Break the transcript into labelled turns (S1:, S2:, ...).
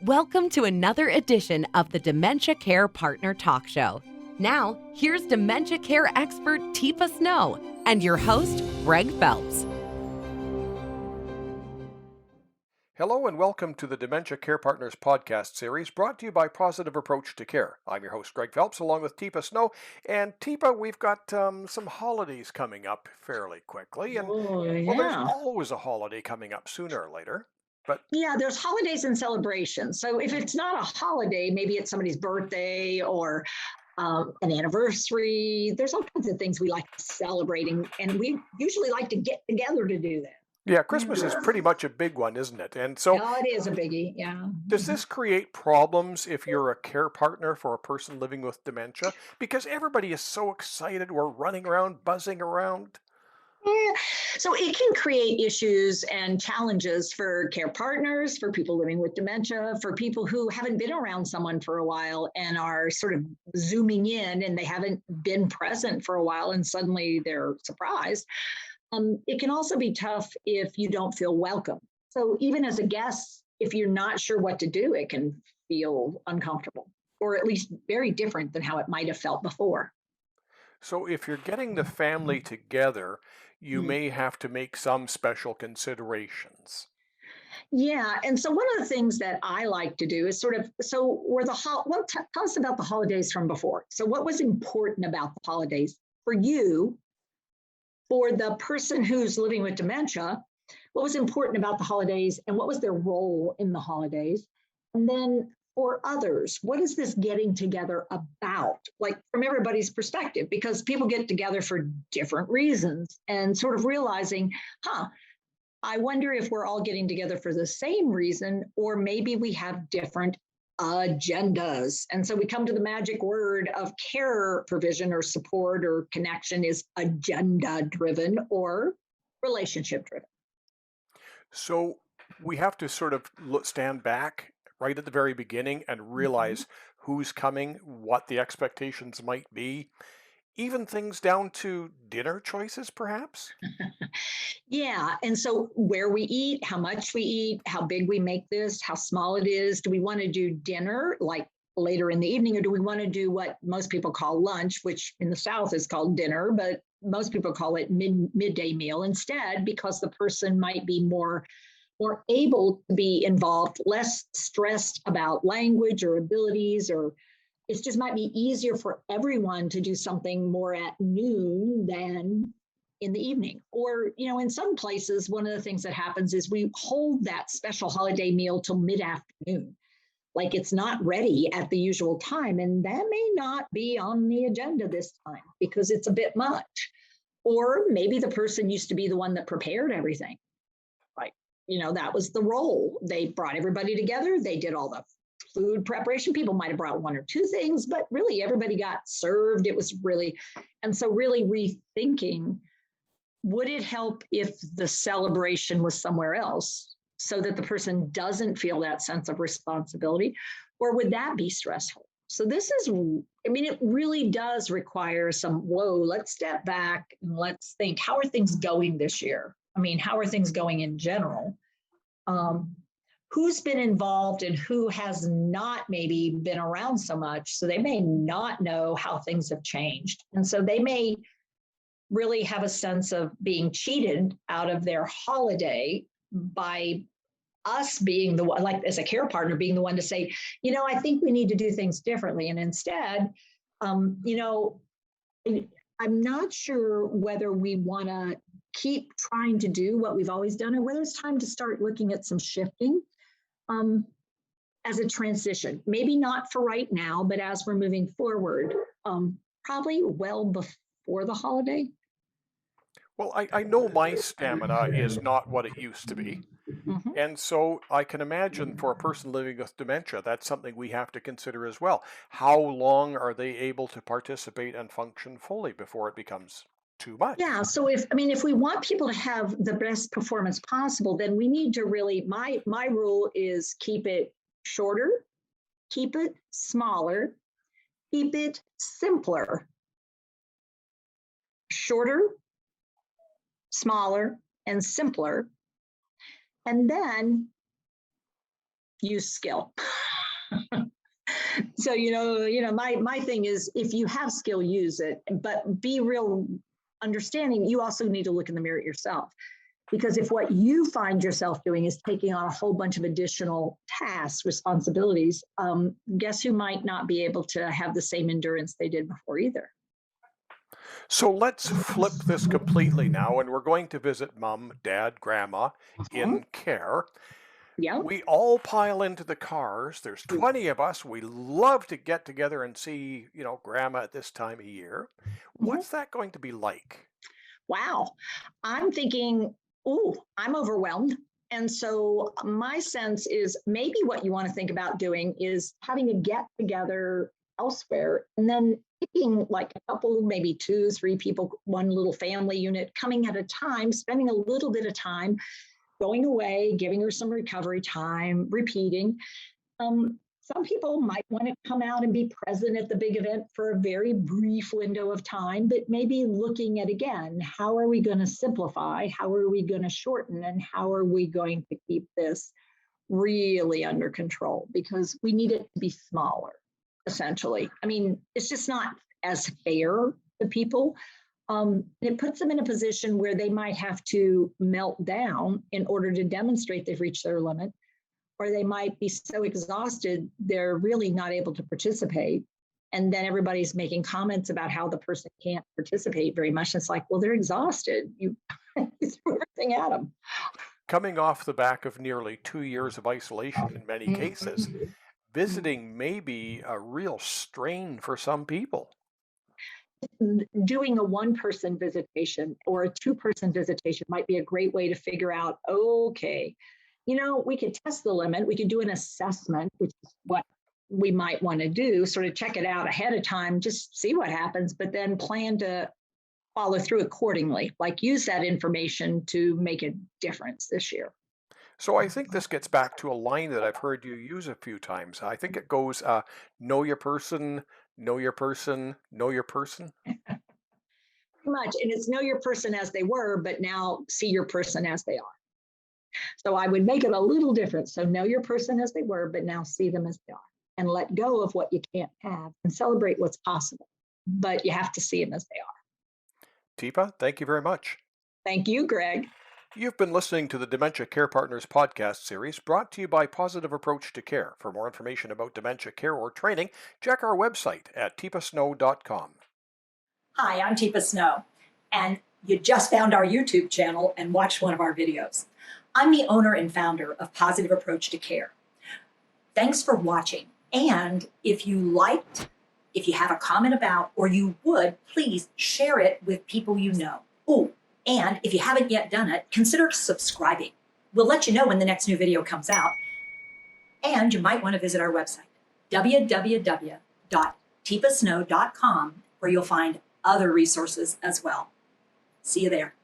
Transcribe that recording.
S1: Welcome to another edition of the Dementia Care Partner Talk Show. Now, here's dementia care expert Teepa and your host, Greg Phelps.
S2: Hello and welcome to the Dementia Care Partners podcast series brought to you by Positive Approach to Care. I'm your host, Greg Phelps, along with Teepa. And Teepa, we've got some holidays coming up fairly quickly. And
S3: Oh,
S2: well, there's
S3: yeah.
S2: always a holiday coming up sooner or later. But
S3: Yeah, there's holidays and celebrations. So if it's not a holiday, maybe it's somebody's birthday or an anniversary. There's all kinds of things we like celebrating, and we usually like to get together to do that.
S2: yeah, Christmas is pretty much a big one, isn't it? And so
S3: Oh, it is a biggie. Yeah.
S2: does this create problems if you're a care partner for a person living with dementia? Because everybody is so excited. We're running around, buzzing around.
S3: Yeah. So it can create issues and challenges for care partners, for people living with dementia, for people who haven't been around someone for a while and are sort of zooming in and they haven't been present for a while and suddenly they're surprised. It can also be tough if you don't feel welcome. So even as a guest, if you're not sure what to do, it can feel uncomfortable or at least very different than how it might have felt before.
S2: So if you're getting the family together, you
S3: Mm.
S2: may have to make some special considerations.
S3: Yeah, and so one of the things that I like to do is sort of tell us about the holidays from before. So what was important about the holidays for you, for the person who's living with dementia? What was important about the holidays and what was their role in the holidays? And then for others, what is this getting together about? Like from everybody's perspective, because people get together for different reasons and sort of realizing, I wonder if we're all getting together for the same reason, or maybe we have different agendas. And so we come to the magic word of care provision or support or connection is agenda driven or relationship driven.
S2: So we have to sort of stand back right at the very beginning and
S3: Mhm.
S2: realize who's coming, what the expectations might be, even things down to dinner choices, perhaps.
S3: Yeah. And so where we eat, how much we eat, how big we make this, how small it is. Do we want to do dinner like later in the evening, or do we want to do what most people call lunch, which in the South is called dinner, but most people call it midday meal instead, because the person might be more able to be involved, less stressed about language or abilities, or it just might be easier for everyone to do something more at noon than in the evening. Or, in some places, one of the things that happens is we hold that special holiday meal till mid-afternoon. Like it's not ready at the usual time. And that may not be on the agenda this time because it's a bit much. Or maybe the person used to be the one that prepared everything. Like, that was the role. They brought everybody together. They did all the food preparation. People might have brought one or two things, but really everybody got served. It was really, and so really rethinking, would it help if the celebration was somewhere else so that the person doesn't feel that sense of responsibility? Or would that be stressful? So it really does require let's step back and let's think, how are things going this year? How are things going in general? Who's been involved and who has not maybe been around so much. So they may not know how things have changed. And so they may really have a sense of being cheated out of their holiday by us being the one, like as a care partner, being the one to say, I think we need to do things differently. And instead, I'm not sure whether we want to keep trying to do what we've always done or whether it's time to start looking at some shifting as a transition. Maybe not for right now, but as we're moving forward, probably well before the holiday.
S2: Well, I know my stamina is not what it used to be.
S3: Mhm.
S2: And so I can imagine for a person living with dementia, that's something we have to consider as well. How long are they able to participate and function fully before it becomes too much?
S3: Yeah. So if we want people to have the best performance possible, then we need to really, my rule is keep it shorter, keep it smaller, keep it simpler. Shorter, smaller, and simpler. And then use skill. So, my thing is, if you have skill, use it, but be real understanding. You also need to look in the mirror at yourself, because if what you find yourself doing is taking on a whole bunch of additional tasks, responsibilities, guess who might not be able to have the same endurance they did before either.
S2: So let's flip this completely now, and we're going to visit mom, dad, grandma in care.
S3: Yeah.
S2: We all pile into the cars. There's 20 of us. We love to get together and see, grandma at this time of year. What's that going to be like?
S3: Wow. I'm thinking, I'm overwhelmed. And so my sense is maybe what you want to think about doing is having a get together elsewhere, and then picking like a couple, maybe 2, 3 people, one little family unit, coming at a time, spending a little bit of time, going away, giving her some recovery time, repeating. Some people might want to come out and be present at the big event for a very brief window of time, but maybe looking at, again, how are we going to simplify? How are we going to shorten? And how are we going to keep this really under control? Because we need it to be smaller, essentially. I mean, it's just not as fair to people. It puts them in a position where they might have to melt down in order to demonstrate they've reached their limit, or they might be so exhausted they're really not able to participate. And then everybody's making comments about how the person can't participate very much. It's like, well, they're exhausted. You threw everything at them.
S2: Coming off the back of nearly 2 years of isolation in many cases, visiting may be a real strain for some people.
S3: Doing a 1-person visitation or a 2-person visitation might be a great way to figure out, okay, we could test the limit. We could do an assessment, which is what we might want to do, sort of check it out ahead of time, just see what happens, but then plan to follow through accordingly, like use that information to make a difference this year.
S2: So I think this gets back to a line that I've heard you use a few times. I think it goes, know your person, know your person, know your person.
S3: Pretty much. And it's know your person as they were, but now see your person as they are. So I would make it a little different. So know your person as they were, but now see them as they are, and let go of what you can't have and celebrate what's possible. But you have to see them as they are.
S2: Teepa, thank you very much.
S3: Thank you, Greg.
S2: You've been listening to the Dementia Care Partners podcast series brought to you by Positive Approach to Care. For more information about dementia care or training, check our website at teepasnow.com.
S4: Hi, I'm Teepa Snow, and you just found our YouTube channel and watched one of our videos. I'm the owner and founder of Positive Approach to Care. Thanks for watching. And if you liked, if you have a comment about, or you would, please share it with people you know. Oh, and if you haven't yet done it, consider subscribing. We'll let you know when the next new video comes out. And you might want to visit our website, www.teepasnow.com, where you'll find other resources as well. See you there.